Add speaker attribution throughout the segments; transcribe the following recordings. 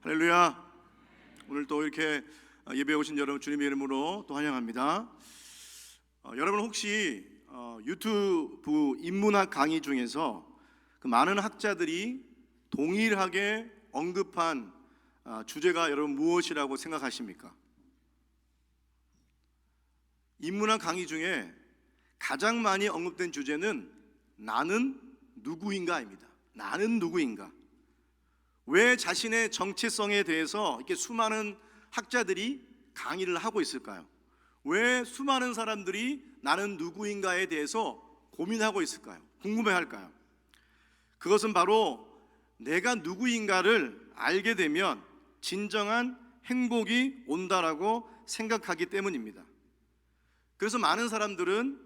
Speaker 1: 할렐루야. 오늘 또 이렇게 예배에 오신 여러분 주님의 이름으로 또 환영합니다. 여러분 혹시 유튜브 인문학 강의 중에서 그 많은 학자들이 동일하게 언급한 주제가 여러분 무엇이라고 생각하십니까? 인문학 강의 중에 가장 많이 언급된 주제는 나는 누구인가입니다. 나는 누구인가? 왜 자신의 정체성에 대해서 이렇게 수많은 학자들이 강의를 하고 있을까요? 왜 수많은 사람들이 나는 누구인가에 대해서 고민하고 있을까요? 궁금해할까요? 그것은 바로 내가 누구인가를 알게 되면 진정한 행복이 온다라고 생각하기 때문입니다. 그래서 많은 사람들은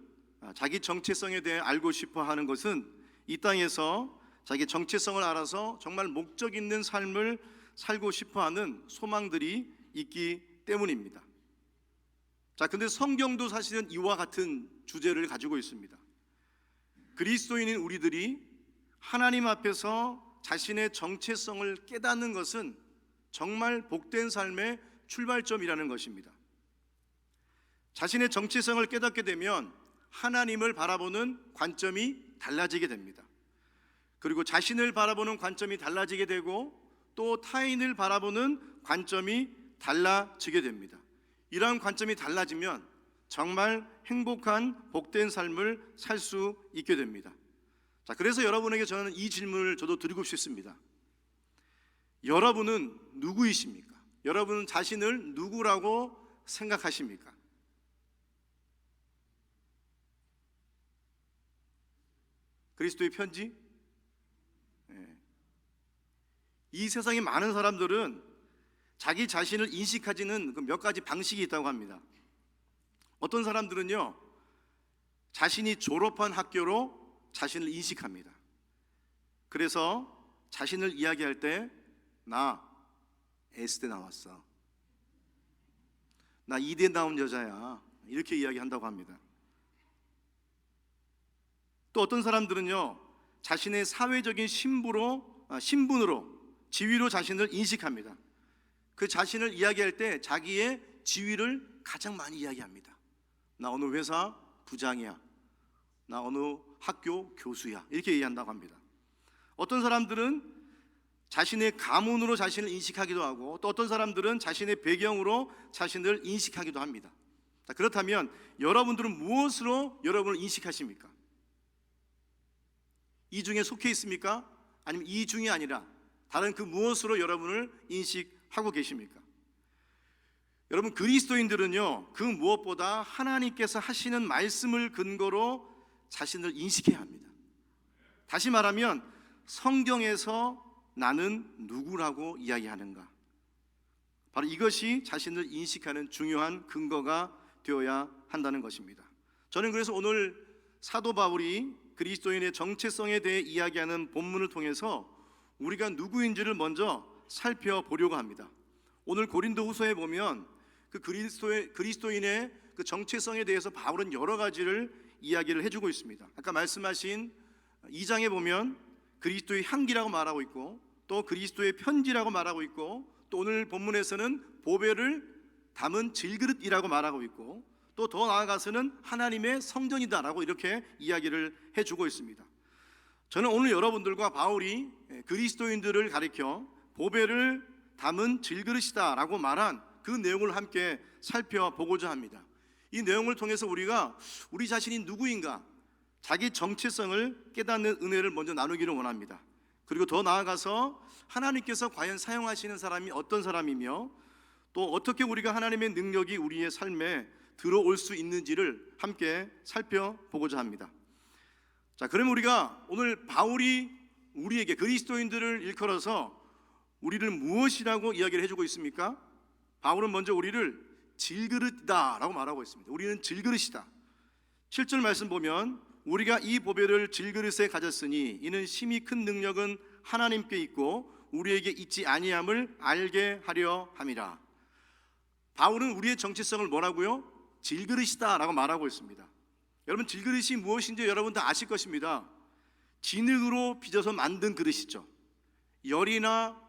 Speaker 1: 자기 정체성에 대해 알고 싶어 하는 것은 이 땅에서 자기 정체성을 알아서 정말 목적 있는 삶을 살고 싶어하는 소망들이 있기 때문입니다. 근데 성경도 사실은 이와 같은 주제를 가지고 있습니다. 그리스도인인 우리들이 하나님 앞에서 자신의 정체성을 깨닫는 것은 정말 복된 삶의 출발점이라는 것입니다. 자신의 정체성을 깨닫게 되면 하나님을 바라보는 관점이 달라지게 됩니다. 그리고 자신을 바라보는 관점이 달라지게 되고 또 타인을 바라보는 관점이 달라지게 됩니다. 이러한 관점이 달라지면 정말 행복한 복된 삶을 살 수 있게 됩니다. 그래서 여러분에게 저는 이 질문을 저도 드리고 싶습니다. 여러분은 누구이십니까? 여러분은 자신을 누구라고 생각하십니까? 그리스도의 편지? 이 세상에 많은 사람들은 자기 자신을 인식하지는 몇 가지 방식이 있다고 합니다. 어떤 사람들은요, 자신이 졸업한 학교로 자신을 인식합니다. 그래서 자신을 이야기할 때 나 S대 나왔어, 나 E대 나온 여자야, 이렇게 이야기한다고 합니다. 또 어떤 사람들은요, 자신의 사회적인 신분으로 지위로 자신을 인식합니다. 그 자신을 이야기할 때 자기의 지위를 가장 많이 이야기합니다. 나 어느 회사 부장이야, 나 어느 학교 교수야, 이렇게 얘기한다고 합니다. 어떤 사람들은 자신의 가문으로 자신을 인식하기도 하고 또 어떤 사람들은 자신의 배경으로 자신을 인식하기도 합니다. 그렇다면 여러분들은 무엇으로 여러분을 인식하십니까? 이 중에 속해 있습니까? 아니면 이 중이 아니라 다른 그 무엇으로 여러분을 인식하고 계십니까? 여러분, 그리스도인들은요, 그 무엇보다 하나님께서 하시는 말씀을 근거로 자신을 인식해야 합니다. 다시 말하면 성경에서 나는 누구라고 이야기하는가, 바로 이것이 자신을 인식하는 중요한 근거가 되어야 한다는 것입니다. 저는 그래서 오늘 사도 바울이 그리스도인의 정체성에 대해 이야기하는 본문을 통해서 우리가 누구인지를 먼저 살펴보려고 합니다. 오늘 고린도후서에 보면 그 그리스도인의 그 정체성에 대해서 바울은 여러 가지를 이야기를 해주고 있습니다. 아까 말씀하신 2장에 보면 그리스도의 향기라고 말하고 있고 또 그리스도의 편지라고 말하고 있고 또 오늘 본문에서는 보배를 담은 질그릇이라고 말하고 있고 또 더 나아가서는 하나님의 성전이다라고 이렇게 이야기를 해주고 있습니다. 저는 오늘 여러분들과 바울이 그리스도인들을 가리켜 보배를 담은 질그릇이다라고 말한 그 내용을 함께 살펴보고자 합니다. 이 내용을 통해서 우리가 우리 자신이 누구인가, 자기 정체성을 깨닫는 은혜를 먼저 나누기를 원합니다. 그리고 더 나아가서 하나님께서 과연 사용하시는 사람이 어떤 사람이며 또 어떻게 우리가 하나님의 능력이 우리의 삶에 들어올 수 있는지를 함께 살펴보고자 합니다. 그럼 우리가 오늘 바울이 우리에게 그리스도인들을 일컬어서 우리를 무엇이라고 이야기를 해주고 있습니까? 바울은 먼저 우리를 질그릇이다 라고 말하고 있습니다. 우리는 질그릇이다. 7절 말씀 보면 우리가 이 보배를 질그릇에 가졌으니 이는 심히 큰 능력은 하나님께 있고 우리에게 있지 아니함을 알게 하려 함이라. 바울은 우리의 정체성을 뭐라고요? 질그릇이다 라고 말하고 있습니다. 여러분, 질그릇이 무엇인지 여러분 다 아실 것입니다. 진흙으로 빚어서 만든 그릇이죠. 열이나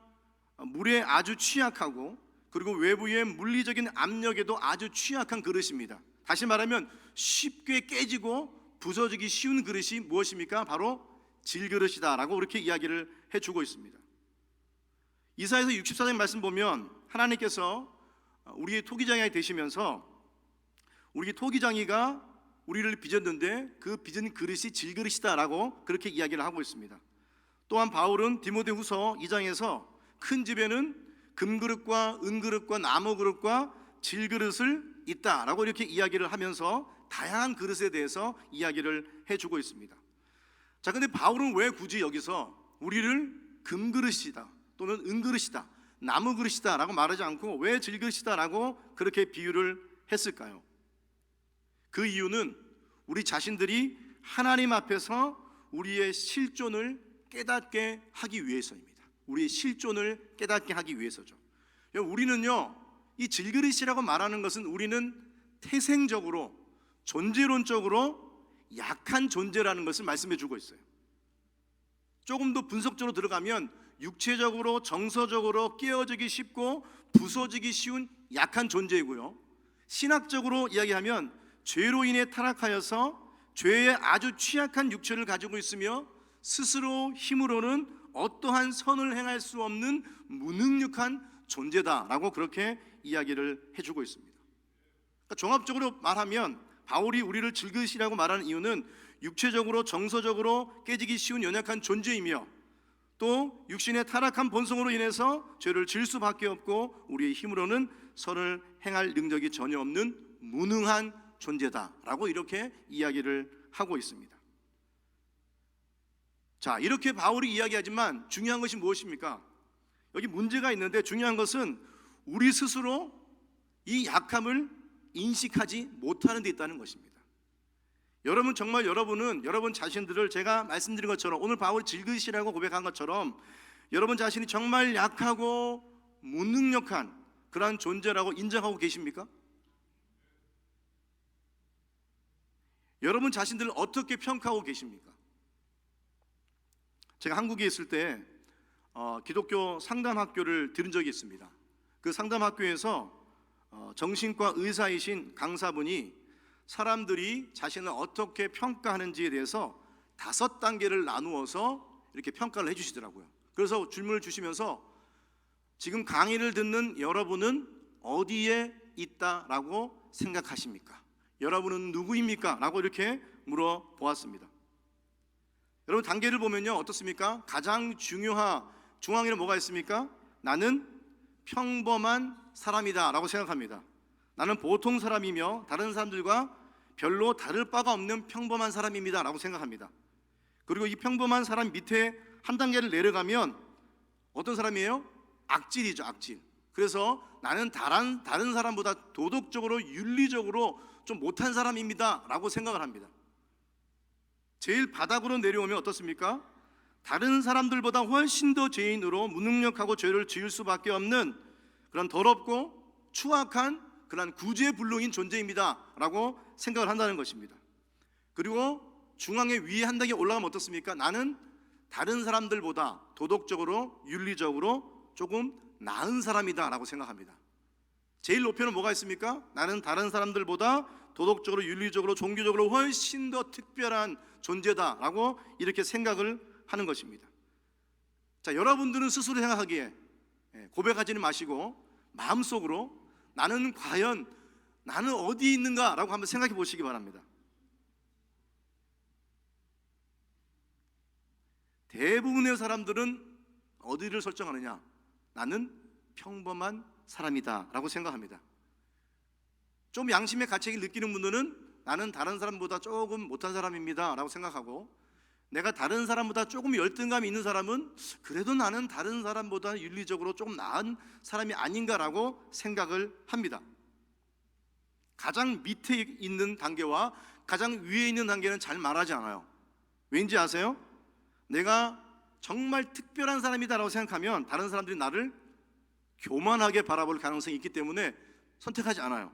Speaker 1: 물에 아주 취약하고 그리고 외부의 물리적인 압력에도 아주 취약한 그릇입니다. 다시 말하면 쉽게 깨지고 부서지기 쉬운 그릇이 무엇입니까? 바로 질그릇이다라고 그렇게 이야기를 해주고 있습니다. 이사야서 64장 말씀 보면 하나님께서 우리의 토기장이 되시면서 우리 토기장이가 우리를 빚었는데 그 빚은 그릇이 질그릇이다라고 그렇게 이야기를 하고 있습니다. 또한 바울은 디모데후서 2장에서 큰 집에는 금그릇과 은그릇과 나무그릇과 질그릇을 있다라고 이렇게 이야기를 하면서 다양한 그릇에 대해서 이야기를 해주고 있습니다. 자, 근데 바울은 왜 굳이 여기서 우리를 금그릇이다 또는 은그릇이다, 나무그릇이다 라고 말하지 않고 왜 질그릇이다 라고 그렇게 비유를 했을까요? 그 이유는 우리 자신들이 하나님 앞에서 우리의 실존을 깨닫게 하기 위해서입니다. 우리의 실존을 깨닫게 하기 위해서죠. 우리는요, 이 질그릇이라고 말하는 것은 우리는 태생적으로 존재론적으로 약한 존재라는 것을 말씀해 주고 있어요. 조금 더 분석적으로 들어가면 육체적으로 정서적으로 깨어지기 쉽고 부서지기 쉬운 약한 존재이고요, 신학적으로 이야기하면 죄로 인해 타락하여서 죄에 아주 취약한 육체를 가지고 있으며 스스로 힘으로는 어떠한 선을 행할 수 없는 무능력한 존재다라고 그렇게 이야기를 해주고 있습니다. 그러니까 종합적으로 말하면 바울이 우리를 질그릇이라고 말하는 이유는 육체적으로 정서적으로 깨지기 쉬운 연약한 존재이며 또 육신의 타락한 본성으로 인해서 죄를 질 수밖에 없고 우리의 힘으로는 선을 행할 능력이 전혀 없는 무능한 존재다라고 이렇게 이야기를 하고 있습니다. 자, 이렇게 바울이 이야기하지만 중요한 것이 무엇입니까? 여기 문제가 있는데 중요한 것은 우리 스스로 이 약함을 인식하지 못하는 데 있다는 것입니다. 여러분, 정말 여러분은 여러분 자신들을 제가 말씀드린 것처럼 오늘 바울이 질그릇이라고 고백한 것처럼 여러분 자신이 정말 약하고 무능력한 그러한 존재라고 인정하고 계십니까? 여러분 자신들을 어떻게 평가하고 계십니까? 제가 한국에 있을 때 기독교 상담학교를 들은 적이 있습니다. 그 상담학교에서 정신과 의사이신 강사분이 사람들이 자신을 어떻게 평가하는지에 대해서 5단계를 나누어서 이렇게 평가를 해주시더라고요. 그래서 질문을 주시면서 지금 강의를 듣는 여러분은 어디에 있다라고 생각하십니까? 여러분은 누구입니까? 라고 이렇게 물어보았습니다. 여러분, 단계를 보면요 어떻습니까? 가장 중앙에는 뭐가 있습니까? 나는 평범한 사람이다 라고 생각합니다. 나는 보통 사람이며 다른 사람들과 별로 다를 바가 없는 평범한 사람입니다 라고 생각합니다. 그리고 이 평범한 사람 밑에 한 단계를 내려가면 어떤 사람이에요? 악질이죠, 악질. 그래서 나는 다른 사람보다 도덕적으로 윤리적으로 좀 못한 사람입니다 라고 생각을 합니다. 제일 바닥으로 내려오면 어떻습니까? 다른 사람들보다 훨씬 더 죄인으로 무능력하고 죄를 지을 수밖에 없는 그런 더럽고 추악한 그런 구제불능인 존재입니다 라고 생각을 한다는 것입니다. 그리고 중앙에 위에 한 단계 올라가면 어떻습니까? 나는 다른 사람들보다 도덕적으로 윤리적으로 조금 나은 사람이다 라고 생각합니다. 제일 높이는 뭐가 있습니까? 나는 다른 사람들보다 도덕적으로 윤리적으로 종교적으로 훨씬 더 특별한 존재다 라고 이렇게 생각을 하는 것입니다. 자, 여러분들은 스스로 생각하기에 고백하지는 마시고 마음속으로 나는 과연 나는 어디 있는가 라고 한번 생각해 보시기 바랍니다. 대부분의 사람들은 어디를 설정하느냐? 나는 평범한 사람이다 라고 생각합니다. 좀 양심의 가책을 느끼는 분들은 나는 다른 사람보다 조금 못한 사람입니다 라고 생각하고, 내가 다른 사람보다 조금 열등감이 있는 사람은 그래도 나는 다른 사람보다 윤리적으로 조금 나은 사람이 아닌가라고 생각을 합니다. 가장 밑에 있는 단계와 가장 위에 있는 단계는 잘 말하지 않아요. 왠지 아세요? 내가 정말 특별한 사람이다라고 생각하면 다른 사람들이 나를 교만하게 바라볼 가능성이 있기 때문에 선택하지 않아요.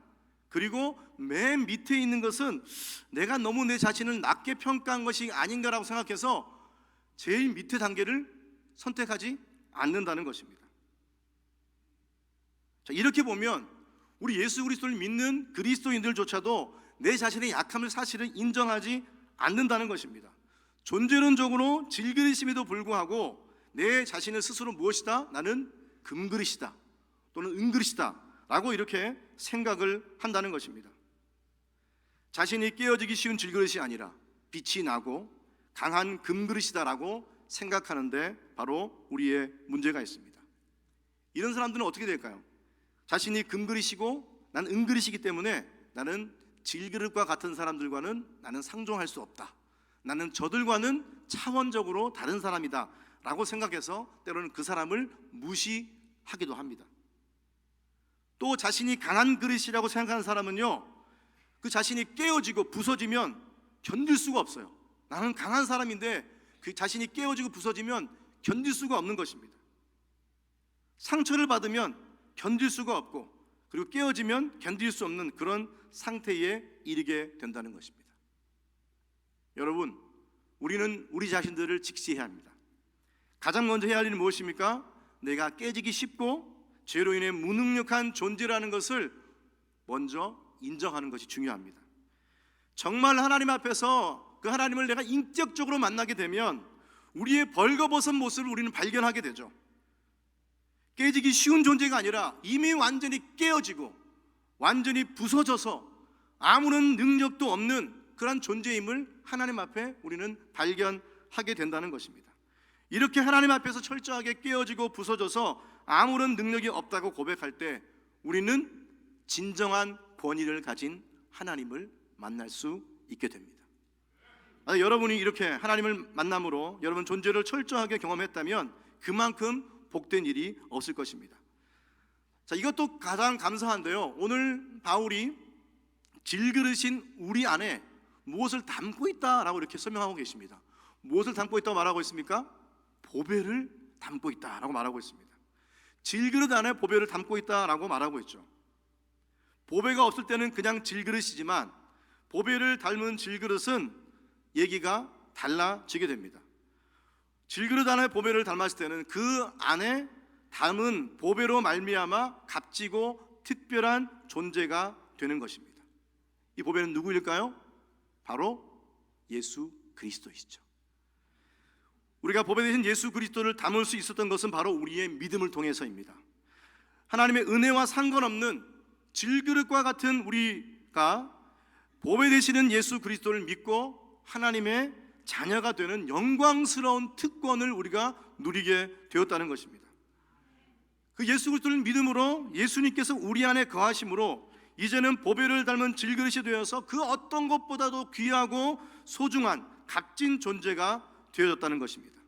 Speaker 1: 그리고 맨 밑에 있는 것은 내가 너무 내 자신을 낮게 평가한 것이 아닌가라고 생각해서 제일 밑에 단계를 선택하지 않는다는 것입니다. 자, 이렇게 보면 우리 예수 그리스도를 믿는 그리스도인들조차도 내 자신의 약함을 사실은 인정하지 않는다는 것입니다. 존재론적으로 질그릇임에도 불구하고 내 자신을 스스로 무엇이다? 나는 금그릇이다 또는 은그릇이다 라고 이렇게 생각을 한다는 것입니다. 자신이 깨어지기 쉬운 질그릇이 아니라 빛이 나고 강한 금그릇이다라고 생각하는데 바로 우리의 문제가 있습니다. 이런 사람들은 어떻게 될까요? 자신이 금그릇이고 난 은그릇이기 때문에 나는 질그릇과 같은 사람들과는 나는 상종할 수 없다, 나는 저들과는 차원적으로 다른 사람이다 라고 생각해서 때로는 그 사람을 무시하기도 합니다. 또 자신이 강한 그릇이라고 생각하는 사람은요, 그 자신이 깨어지고 부서지면 견딜 수가 없어요. 나는 강한 사람인데 그 자신이 깨어지고 부서지면 견딜 수가 없는 것입니다. 상처를 받으면 견딜 수가 없고, 그리고 깨어지면 견딜 수 없는 그런 상태에 이르게 된다는 것입니다. 여러분, 우리는 우리 자신들을 직시해야 합니다. 가장 먼저 해야 할 일은 무엇입니까? 내가 깨지기 쉽고 죄로 인해 무능력한 존재라는 것을 먼저 인정하는 것이 중요합니다. 정말 하나님 앞에서 그 하나님을 내가 인격적으로 만나게 되면 우리의 벌거벗은 모습을 우리는 발견하게 되죠. 깨지기 쉬운 존재가 아니라 이미 완전히 깨어지고 완전히 부서져서 아무런 능력도 없는 그런 존재임을 하나님 앞에 우리는 발견하게 된다는 것입니다. 이렇게 하나님 앞에서 철저하게 깨어지고 부서져서 아무런 능력이 없다고 고백할 때 우리는 진정한 권위를 가진 하나님을 만날 수 있게 됩니다. 여러분이 이렇게 하나님을 만남으로 여러분 존재를 철저하게 경험했다면 그만큼 복된 일이 없을 것입니다. 자, 이것도 가장 감사한데요, 오늘 바울이 질그릇인 우리 안에 무엇을 담고 있다라고 이렇게 설명하고 계십니다. 무엇을 담고 있다고 말하고 있습니까? 보배를 담고 있다라고 말하고 있습니다. 질그릇 안에 보배를 담고 있다라고 말하고 있죠. 보배가 없을 때는 그냥 질그릇이지만 보배를 닮은 질그릇은 얘기가 달라지게 됩니다. 질그릇 안에 보배를 닮았을 때는 그 안에 담은 보배로 말미암아 값지고 특별한 존재가 되는 것입니다. 이 보배는 누구일까요? 바로 예수 그리스도이시죠. 우리가 보배 되신 예수 그리스도를 담을 수 있었던 것은 바로 우리의 믿음을 통해서입니다. 하나님의 은혜와 상관없는 질그릇과 같은 우리가 보배 되시는 예수 그리스도를 믿고 하나님의 자녀가 되는 영광스러운 특권을 우리가 누리게 되었다는 것입니다. 그 예수 그리스도를 믿음으로 예수님께서 우리 안에 거하심으로 이제는 보배를 닮은 질그릇이 되어서 그 어떤 것보다도 귀하고 소중한 값진 존재가 되어졌다는 것입니다.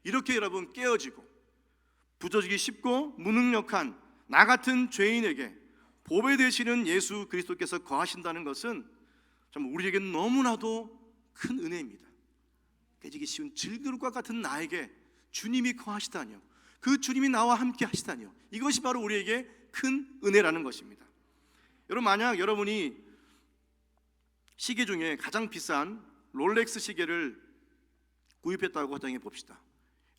Speaker 1: 이렇게 여러분 깨어지고 부서지기 쉽고 무능력한 나 같은 죄인에게 보배 되시는 예수 그리스도께서 거하신다는 것은 정말 우리에게는 너무나도 큰 은혜입니다. 깨지기 쉬운 질그릇과 같은 나에게 주님이 거하시다니요, 그 주님이 나와 함께 하시다니요, 이것이 바로 우리에게 큰 은혜라는 것입니다. 여러분, 만약 여러분이 시계 중에 가장 비싼 롤렉스 시계를 구입했다고 가정해 봅시다.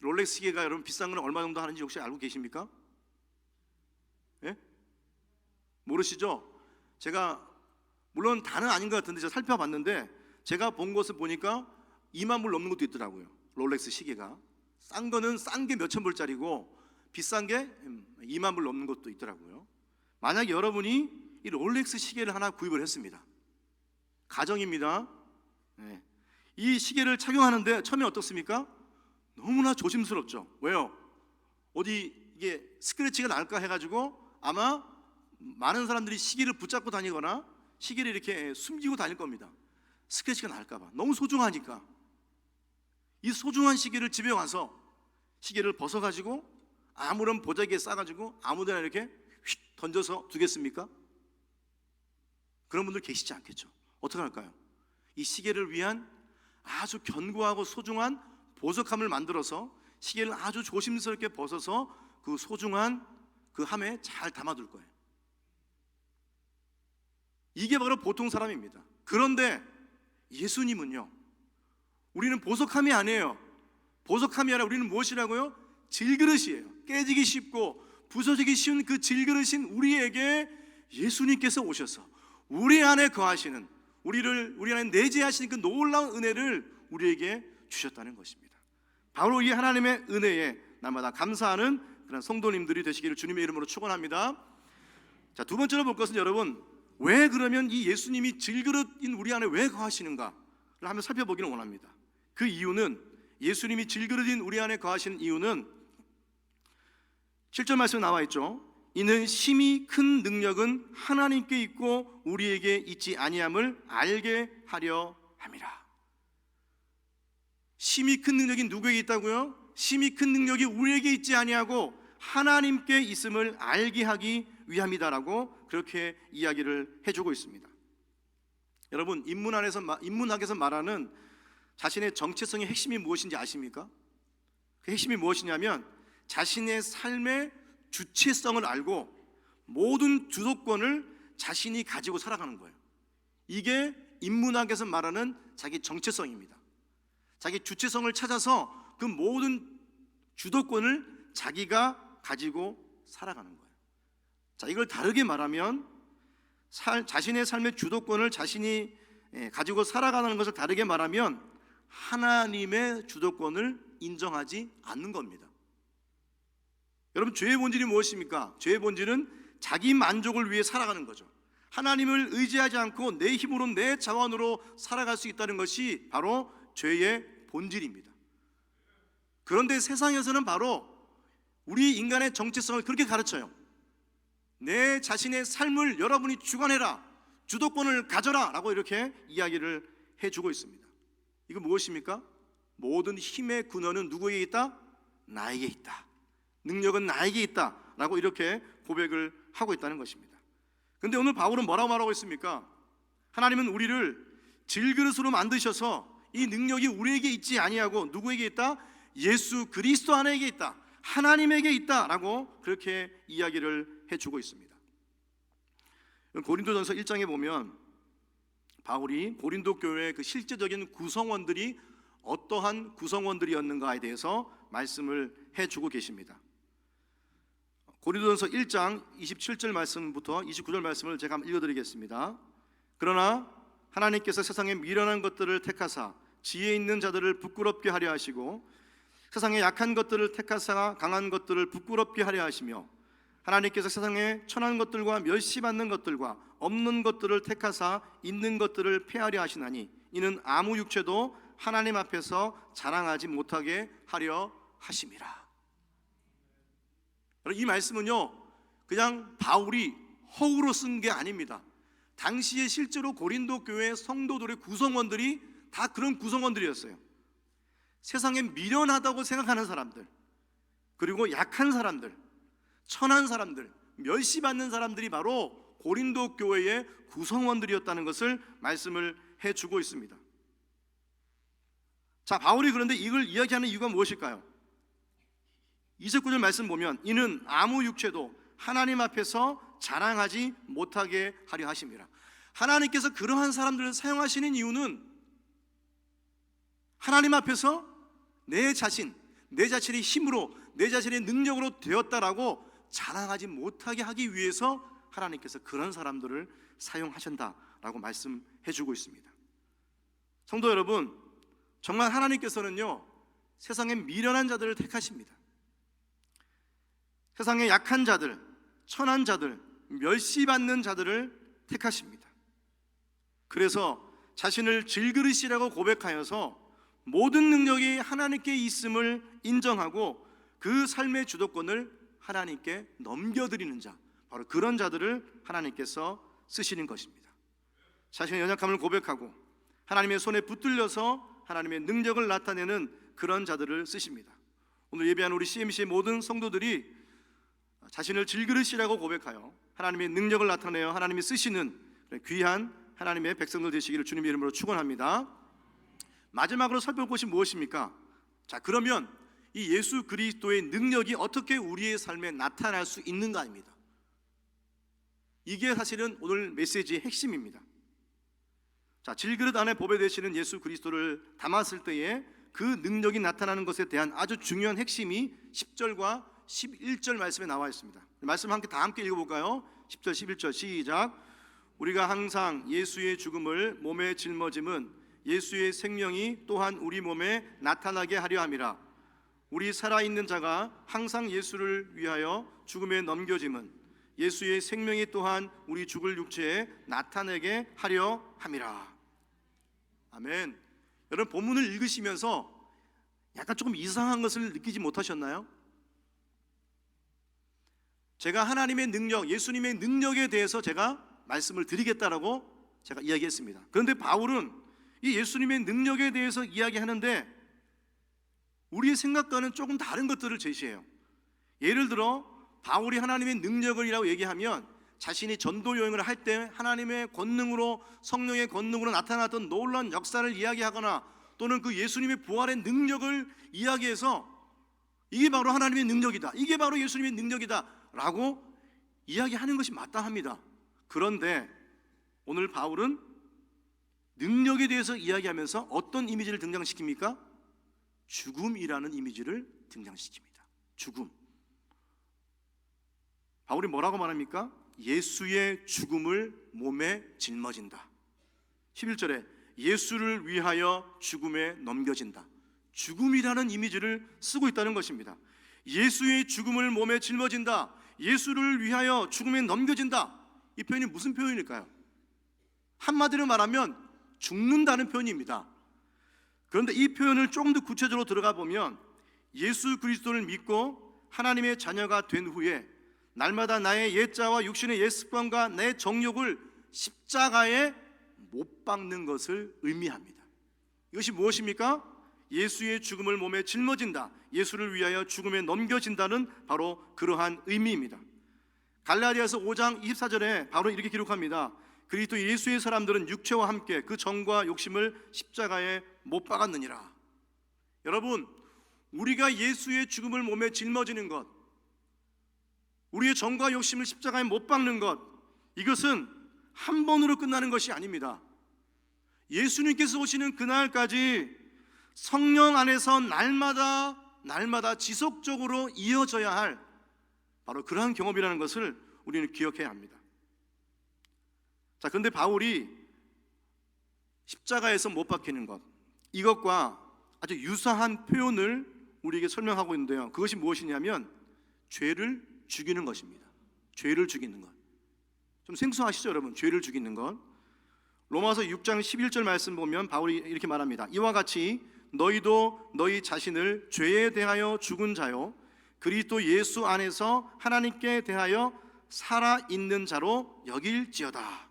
Speaker 1: 롤렉스 시계가 여러분 비싼 건 얼마 정도 하는지 혹시 알고 계십니까? 예? 모르시죠? 제가 물론 다는 아닌 것 같은데 제가 살펴봤는데 제가 본 것을 보니까 2만 불 넘는 것도 있더라고요. 롤렉스 시계가 싼 거는 싼 게 몇천 불짜리고 비싼 게 2만 불 넘는 것도 있더라고요. 만약 여러분이 이 롤렉스 시계를 하나 구입을 했습니다. 가정입니다. 네. 이 시계를 착용하는데 처음에 어떻습니까? 너무나 조심스럽죠. 왜요? 어디 이게 스크래치가 날까 해가지고 아마 많은 사람들이 시계를 붙잡고 다니거나 시계를 이렇게 숨기고 다닐 겁니다. 스크래치가 날까봐. 너무 소중하니까. 이 소중한 시계를 집에 와서 시계를 벗어가지고 아무런 보자기에 싸가지고 아무데나 이렇게 휙 던져서 두겠습니까? 그런 분들 계시지 않겠죠. 어떻게 할까요? 이 시계를 위한 아주 견고하고 소중한 보석함을 만들어서 시계를 아주 조심스럽게 벗어서 그 소중한 그 함에 잘 담아둘 거예요. 이게 바로 보통 사람입니다. 그런데 예수님은요, 우리는 보석함이 아니에요. 보석함이 아니라 우리는 무엇이라고요? 질그릇이에요. 깨지기 쉽고 부서지기 쉬운 그 질그릇인 우리에게 예수님께서 오셔서 우리 안에 거하시는, 우리 안에 내재하시는 그 놀라운 은혜를 우리에게 주셨다는 것입니다. 바로 이 하나님의 은혜에 날마다 감사하는 그런 성도님들이 되시기를 주님의 이름으로 축원합니다. 자, 두 번째로 볼 것은 여러분, 왜 그러면 이 예수님이 질그릇인 우리 안에 왜 거하시는가를 한번 살펴보기를 원합니다. 그 이유는, 예수님이 질그릇인 우리 안에 거하시는 이유는 7절 말씀에 나와 있죠. 이는 심히 큰 능력은 하나님께 있고 우리에게 있지 아니함을 알게 하려 함이라. 심히 큰 능력이 누구에게 있다고요? 심히 큰 능력이 우리에게 있지 아니하고 하나님께 있음을 알게 하기 위함이다라고 그렇게 이야기를 해주고 있습니다. 여러분, 인문학에서 말하는 자신의 정체성의 핵심이 무엇인지 아십니까? 그 핵심이 무엇이냐면 자신의 삶의 주체성을 알고 모든 주도권을 자신이 가지고 살아가는 거예요. 이게 인문학에서 말하는 자기 정체성입니다. 자기 주체성을 찾아서 그 모든 주도권을 자기가 가지고 살아가는 거예요. 자, 이걸 다르게 말하면 자신의 삶의 주도권을 자신이 가지고 살아가는 것을 다르게 말하면 하나님의 주도권을 인정하지 않는 겁니다. 여러분, 죄의 본질이 무엇입니까? 죄의 본질은 자기 만족을 위해 살아가는 거죠. 하나님을 의지하지 않고 내 힘으로, 내 자원으로 살아갈 수 있다는 것이 바로 죄의 본질입니다. 그런데 세상에서는 바로 우리 인간의 정체성을 그렇게 가르쳐요. 내 자신의 삶을 여러분이 주관해라, 주도권을 가져라 라고 이렇게 이야기를 해주고 있습니다. 이거 무엇입니까? 모든 힘의 근원은 누구에게 있다? 나에게 있다. 능력은 나에게 있다 라고 이렇게 고백을 하고 있다는 것입니다. 그런데 오늘 바울은 뭐라고 말하고 있습니까? 하나님은 우리를 질그릇으로 만드셔서 이 능력이 우리에게 있지 아니하고 누구에게 있다? 예수 그리스도 안에게 있다, 하나님에게 있다라고 그렇게 이야기를 해주고 있습니다. 고린도전서 1장에 보면 바울이 고린도 교회의 그 실제적인 구성원들이 어떠한 구성원들이었는가에 대해서 말씀을 해주고 계십니다. 고린도전서 1장 27절 말씀부터 29절 말씀을 제가 한번 읽어드리겠습니다. 그러나 하나님께서 세상의 미련한 것들을 택하사 지혜 있는 자들을 부끄럽게 하려 하시고 세상의 약한 것들을 택하사 강한 것들을 부끄럽게 하려 하시며 하나님께서 세상의 천한 것들과 멸시받는 것들과 없는 것들을 택하사 있는 것들을 폐하려 하시나니 이는 아무 육체도 하나님 앞에서 자랑하지 못하게 하려 하심이라. 이 말씀은요, 그냥 바울이 허구로 쓴 게 아닙니다. 당시에 실제로 고린도 교회 성도들의 구성원들이 다 그런 구성원들이었어요. 세상에 미련하다고 생각하는 사람들, 그리고 약한 사람들, 천한 사람들, 멸시받는 사람들이 바로 고린도 교회의 구성원들이었다는 것을 말씀을 해주고 있습니다. 자, 바울이 그런데 이걸 이야기하는 이유가 무엇일까요? 29절 말씀 보면 이는 아무 육체도 하나님 앞에서 자랑하지 못하게 하려 하심이라. 하나님께서 그러한 사람들을 사용하시는 이유는 하나님 앞에서 내 자신의 힘으로, 내 자신의 능력으로 되었다라고 자랑하지 못하게 하기 위해서 하나님께서 그런 사람들을 사용하신다라고 말씀해 주고 있습니다. 성도 여러분, 정말 하나님께서는요, 세상에 미련한 자들을 택하십니다. 세상에 약한 자들, 천한 자들, 멸시받는 자들을 택하십니다. 그래서 자신을 질그릇이라고 고백하여서 모든 능력이 하나님께 있음을 인정하고 그 삶의 주도권을 하나님께 넘겨드리는 자, 바로 그런 자들을 하나님께서 쓰시는 것입니다. 자신의 연약함을 고백하고 하나님의 손에 붙들려서 하나님의 능력을 나타내는 그런 자들을 쓰십니다. 오늘 예배한 우리 CMC의 모든 성도들이 자신을 질그릇이라고 고백하여 하나님의 능력을 나타내어 하나님이 쓰시는 귀한 하나님의 백성들 되시기를 주님의 이름으로 축원합니다. 마지막으로 살펴볼 것이 무엇입니까? 자, 그러면 이 예수 그리스도의 능력이 어떻게 우리의 삶에 나타날 수 있는가입니다. 이게 사실은 오늘 메시지의 핵심입니다. 자, 질그릇 안에 보배되시는 예수 그리스도를 담았을 때에 그 능력이 나타나는 것에 대한 아주 중요한 핵심이 10절과 11절 말씀에 나와 있습니다. 말씀 다 함께 읽어볼까요? 10절 11절 시작. 우리가 항상 예수의 죽음을 몸에 짊어짐은 예수의 생명이 또한 우리 몸에 나타나게 하려 함이라. 우리 살아있는 자가 항상 예수를 위하여 죽음에 넘겨짐은 예수의 생명이 또한 우리 죽을 육체에 나타내게 하려 함이라. 아멘. 여러분, 본문을 읽으시면서 약간 조금 이상한 것을 느끼지 못하셨나요? 제가 하나님의 능력, 예수님의 능력에 대해서 제가 말씀을 드리겠다라고 제가 이야기했습니다. 그런데 바울은 이 예수님의 능력에 대해서 이야기하는데 우리의 생각과는 조금 다른 것들을 제시해요. 예를 들어 바울이 하나님의 능력을이라고 얘기하면 자신이 전도 여행을 할 때 하나님의 권능으로, 성령의 권능으로 나타났던 놀라운 역사를 이야기하거나 또는 그 예수님의 부활의 능력을 이야기해서 이게 바로 하나님의 능력이다, 이게 바로 예수님의 능력이다 라고 이야기하는 것이 마땅합니다. 그런데 오늘 바울은 능력에 대해서 이야기하면서 어떤 이미지를 등장시킵니까? 죽음이라는 이미지를 등장시킵니다. 죽음. 바울이 뭐라고 말합니까? 예수의 죽음을 몸에 짊어진다. 11절에 예수를 위하여 죽음에 넘겨진다. 죽음이라는 이미지를 쓰고 있다는 것입니다. 예수의 죽음을 몸에 짊어진다, 예수를 위하여 죽음에 넘겨진다. 이 표현이 무슨 표현일까요? 한마디로 말하면 죽는다는 표현입니다. 그런데 이 표현을 조금 더 구체적으로 들어가 보면 예수 그리스도를 믿고 하나님의 자녀가 된 후에 날마다 나의 옛자와 육신의 옛 습관과 내 정욕을 십자가에 못 박는 것을 의미합니다. 이것이 무엇입니까? 예수의 죽음을 몸에 짊어진다, 예수를 위하여 죽음에 넘겨진다는 바로 그러한 의미입니다. 갈라디아서 5장 24절에 바로 이렇게 기록합니다. 그리스도 예수의 사람들은 육체와 함께 그 정과 욕심을 십자가에 못 박았느니라. 여러분, 우리가 예수의 죽음을 몸에 짊어지는 것, 우리의 정과 욕심을 십자가에 못 박는 것, 이것은 한 번으로 끝나는 것이 아닙니다. 예수님께서 오시는 그날까지 성령 안에서 날마다 지속적으로 이어져야 할 바로 그러한 경험이라는 것을 우리는 기억해야 합니다. 자, 그런데 바울이 십자가에서 못 박히는 것, 이것과 아주 유사한 표현을 우리에게 설명하고 있는데요, 그것이 무엇이냐면 죄를 죽이는 것입니다. 죄를 죽이는 것. 좀 생소하시죠, 여러분? 죄를 죽이는 것. 로마서 6장 11절 말씀 보면 바울이 이렇게 말합니다. 이와 같이 너희도 너희 자신을 죄에 대하여 죽은 자요 그리스도 예수 안에서 하나님께 대하여 살아있는 자로 여길지어다.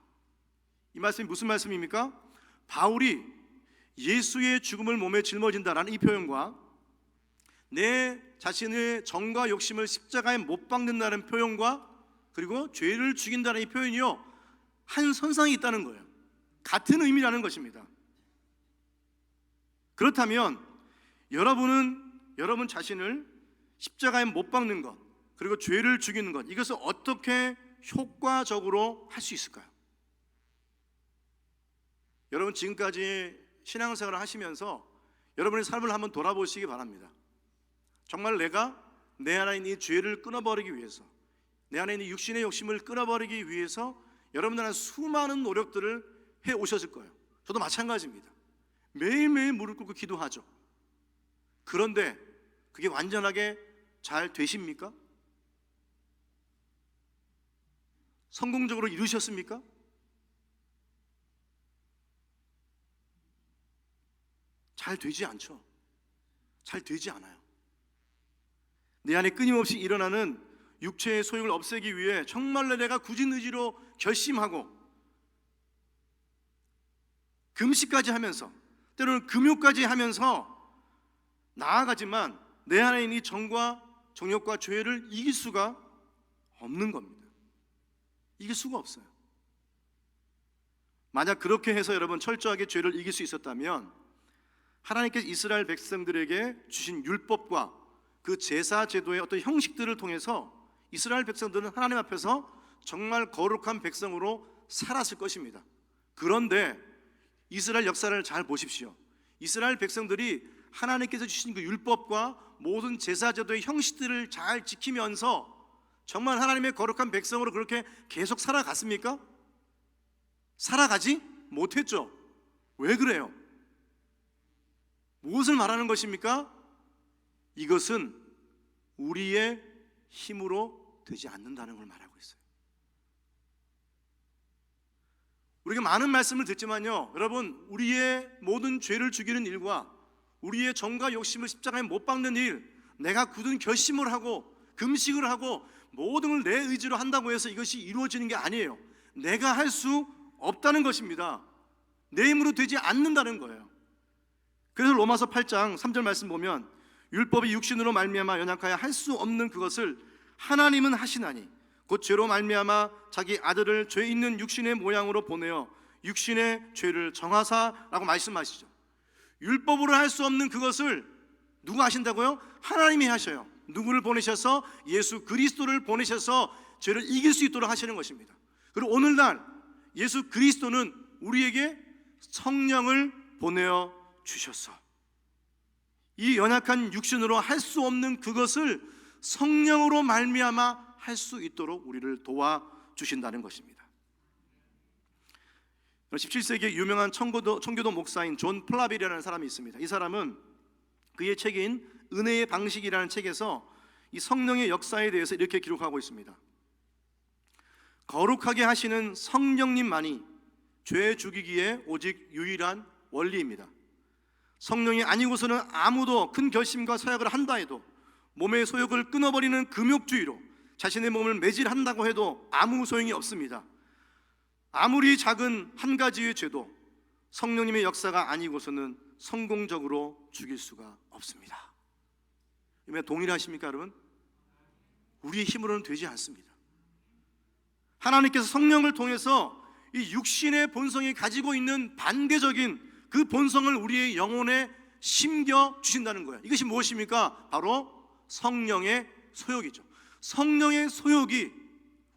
Speaker 1: 이 말씀이 무슨 말씀입니까? 바울이 예수의 죽음을 몸에 짊어진다라는 이 표현과 내 자신의 정과 욕심을 십자가에 못 박는다는 표현과 그리고 죄를 죽인다는 이 표현이요, 한 선상에 있다는 거예요. 같은 의미라는 것입니다. 그렇다면 여러분 자신을 십자가에 못 박는 것, 그리고 죄를 죽이는 것, 이것을 어떻게 효과적으로 할 수 있을까요? 여러분, 지금까지 신앙생활을 하시면서 여러분의 삶을 한번 돌아보시기 바랍니다. 정말 내가 내 안에 있는 이 죄를 끊어버리기 위해서, 내 안에 있는 육신의 욕심을 끊어버리기 위해서 여러분들은 수많은 노력들을 해 오셨을 거예요. 저도 마찬가지입니다. 매일매일 무릎 꿇고 기도하죠. 그런데 그게 완전하게 잘 되십니까? 성공적으로 이루셨습니까? 잘 되지 않죠. 잘 되지 않아요. 내 안에 끊임없이 일어나는 육체의 소욕을 없애기 위해 정말로 내가 굳은 의지로 결심하고 금식까지 하면서 때로는 금요까지 하면서 나아가지만 내 안에 있는 이 정과 정욕과 죄를 이길 수가 없는 겁니다. 이길 수가 없어요. 만약 그렇게 해서 여러분 철저하게 죄를 이길 수 있었다면 하나님께서 이스라엘 백성들에게 주신 율법과 그 제사 제도의 어떤 형식들을 통해서 이스라엘 백성들은 하나님 앞에서 정말 거룩한 백성으로 살았을 것입니다. 그런데 이스라엘 역사를 잘 보십시오. 이스라엘 백성들이 하나님께서 주신 그 율법과 모든 제사제도의 형식들을 잘 지키면서 정말 하나님의 거룩한 백성으로 그렇게 계속 살아갔습니까? 살아가지 못했죠. 왜 그래요? 무엇을 말하는 것입니까? 이것은 우리의 힘으로 되지 않는다는 걸 말하고 있어요. 우리가 많은 말씀을 듣지만요, 여러분, 우리의 모든 죄를 죽이는 일과 우리의 정과 욕심을 십자가에 못 박는 일, 내가 굳은 결심을 하고 금식을 하고 모든 걸 내 의지로 한다고 해서 이것이 이루어지는 게 아니에요. 내가 할 수 없다는 것입니다. 내 힘으로 되지 않는다는 거예요. 그래서 로마서 8장 3절 말씀 보면 율법이 육신으로 말미암아 연약하여 할 수 없는 그것을 하나님은 하시나니 곧 죄로 말미암아 자기 아들을 죄 있는 육신의 모양으로 보내어 육신의 죄를 정하사라고 말씀하시죠. 율법으로 할 수 없는 그것을 누가 하신다고요? 하나님이 하셔요. 누구를 보내셔서? 예수 그리스도를 보내셔서 죄를 이길 수 있도록 하시는 것입니다. 그리고 오늘날 예수 그리스도는 우리에게 성령을 보내어 주셨어. 이 연약한 육신으로 할 수 없는 그것을 성령으로 말미암아 할 수 있도록 우리를 도와주신다는 것입니다. 17세기의 유명한 청교도 목사인 존 플라벨이라는 사람이 있습니다. 이 사람은 그의 책인 은혜의 방식이라는 책에서 이 성령의 역사에 대해서 이렇게 기록하고 있습니다. 거룩하게 하시는 성령님만이 죄 죽이기에 오직 유일한 원리입니다. 성령이 아니고서는 아무도 큰 결심과 서약을 한다 해도 몸의 소욕을 끊어버리는 금욕주의로 자신의 몸을 매질한다고 해도 아무 소용이 없습니다. 아무리 작은 한 가지의 죄도 성령님의 역사가 아니고서는 성공적으로 죽일 수가 없습니다. 동일하십니까 여러분? 우리의 힘으로는 되지 않습니다. 하나님께서 성령을 통해서 이 육신의 본성이 가지고 있는 반대적인 그 본성을 우리의 영혼에 심겨 주신다는 거예요. 이것이 무엇입니까? 바로 성령의 소욕이죠. 성령의 소욕이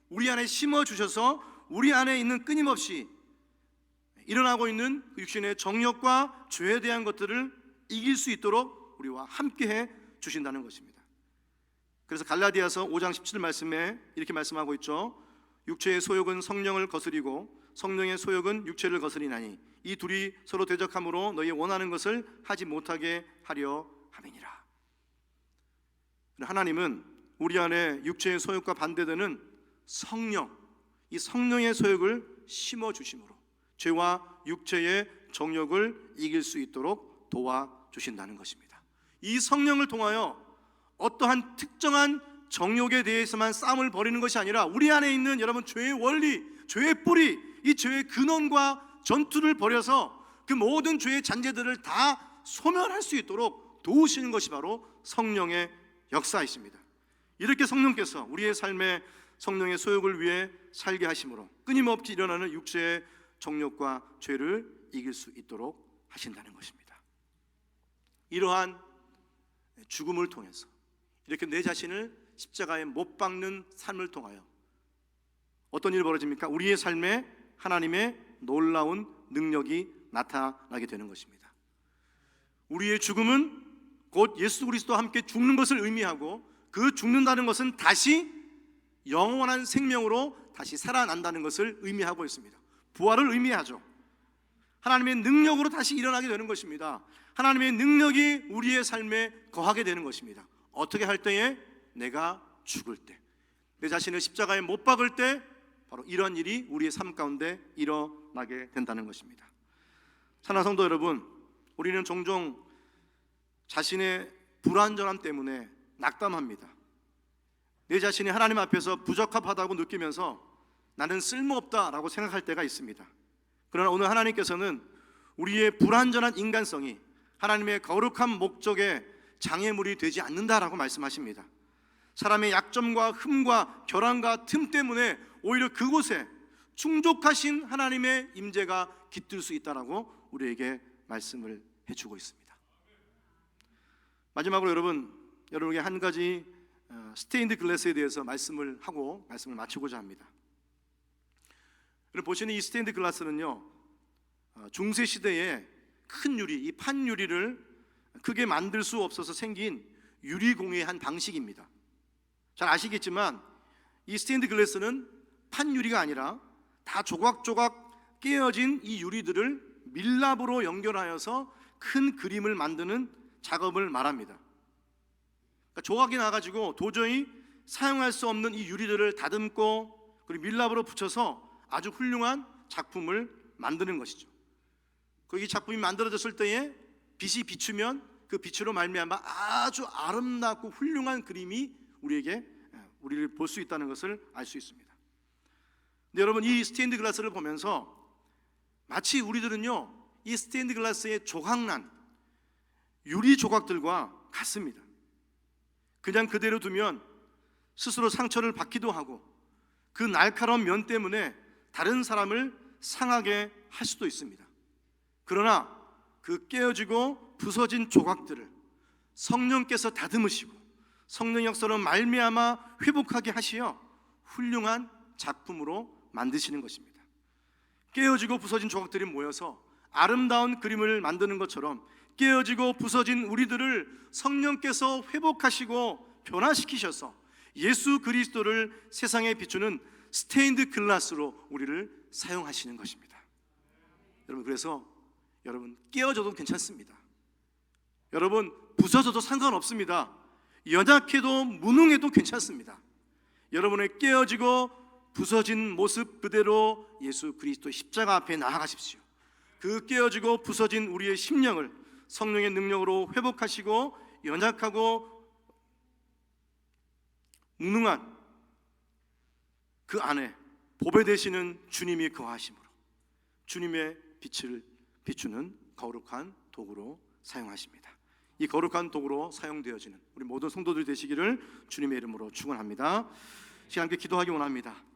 Speaker 1: 우리 안에 심어 주셔서 우리 안에 있는 끊임없이 일어나고 있는 육신의 정욕과 죄에 대한 것들을 이길 수 있도록 우리와 함께해 주신다는 것입니다. 그래서 갈라디아서 5장 17절 말씀에 이렇게 말씀하고 있죠. 육체의 소욕은 성령을 거스리고 성령의 소욕은 육체를 거스리나니 이 둘이 서로 대적함으로 너희 원하는 것을 하지 못하게 하려 함이니라. 하나님은 우리 안에 육체의 소욕과 반대되는 성령, 이 성령의 소욕을 심어주심으로 죄와 육체의 정욕을 이길 수 있도록 도와주신다는 것입니다. 이 성령을 통하여 어떠한 특정한 정욕에 대해서만 싸움을 벌이는 것이 아니라 우리 안에 있는 여러분 죄의 원리, 죄의 뿌리, 이 죄의 근원과 전투를 벌여서 그 모든 죄의 잔재들을 다 소멸할 수 있도록 도우시는 것이 바로 성령의 역사이십니다. 이렇게 성령께서 우리의 삶에 성령의 소욕을 위해 살게 하심으로 끊임없이 일어나는 육체의 정욕과 죄를 이길 수 있도록 하신다는 것입니다. 이러한 죽음을 통해서 이렇게 내 자신을 십자가에 못 박는 삶을 통하여 어떤 일이 벌어집니까? 우리의 삶에 하나님의 놀라운 능력이 나타나게 되는 것입니다. 우리의 죽음은 곧 예수 그리스도와 함께 죽는 것을 의미하고 그 죽는다는 것은 다시 영원한 생명으로 다시 살아난다는 것을 의미하고 있습니다. 부활을 의미하죠. 하나님의 능력으로 다시 일어나게 되는 것입니다. 하나님의 능력이 우리의 삶에 거하게 되는 것입니다. 어떻게 할 때에? 내가 죽을 때, 내 자신을 십자가에 못 박을 때 바로 이런 일이 우리의 삶 가운데 일어나게 된다는 것입니다. 사랑하는 성도 여러분, 우리는 종종 자신의 불완전함 때문에 낙담합니다. 내 자신이 하나님 앞에서 부적합하다고 느끼면서 나는 쓸모없다라고 생각할 때가 있습니다. 그러나 오늘 하나님께서는 우리의 불완전한 인간성이 하나님의 거룩한 목적의 장애물이 되지 않는다라고 말씀하십니다. 사람의 약점과 흠과 결함과 틈 때문에 오히려 그곳에 충족하신 하나님의 임재가 깃들 수 있다라고 우리에게 말씀을 해주고 있습니다. 마지막으로 여러분에게 한 가지 스테인드 글래스에 대해서 말씀을 마치고자 합니다. 여러분 보시는 이 스테인드 글라스는요, 중세 시대에 큰 유리, 이 판유리를 크게 만들 수 없어서 생긴 유리공예의 한 방식입니다. 잘 아시겠지만 이 스테인드 글라스는 판유리가 아니라 다 조각조각 깨어진 이 유리들을 밀랍으로 연결하여서 큰 그림을 만드는 작업을 말합니다. 그러니까 조각이 나가지고 도저히 사용할 수 없는 이 유리들을 다듬고 그리고 밀랍으로 붙여서 아주 훌륭한 작품을 만드는 것이죠. 이 작품이 만들어졌을 때에 빛이 비추면 그 빛으로 말미암아 아주 아름답고 훌륭한 그림이 우리를 볼 수 있다는 것을 알 수 있습니다. 근데 여러분, 이 스테인드 글라스를 보면서 마치 우리들은요 이 스테인드 글라스의 조각난 유리 조각들과 같습니다. 그냥 그대로 두면 스스로 상처를 받기도 하고 그 날카로운 면 때문에 다른 사람을 상하게 할 수도 있습니다. 그러나 그 깨어지고 부서진 조각들을 성령께서 다듬으시고 성령 역사로 말미암아 회복하게 하시어 훌륭한 작품으로 만드시는 것입니다. 깨어지고 부서진 조각들이 모여서 아름다운 그림을 만드는 것처럼 깨어지고 부서진 우리들을 성령께서 회복하시고 변화시키셔서 예수 그리스도를 세상에 비추는 스테인드 글라스로 우리를 사용하시는 것입니다. 여러분, 그래서 여러분 깨어져도 괜찮습니다. 여러분 부서져도 상관없습니다. 연약해도 무능해도 괜찮습니다. 여러분의 깨어지고 부서진 모습 그대로 예수 그리스도 십자가 앞에 나아가십시오. 그 깨어지고 부서진 우리의 심령을 성령의 능력으로 회복하시고 연약하고 무능한 그 안에 보배 되시는 주님이 거하심으로 주님의 빛을 비추는 거룩한 도구로 사용하십니다. 이 거룩한 도구로 사용되어지는 우리 모든 성도들 되시기를 주님의 이름으로 축원합니다. 시간 함께 기도하기 원합니다.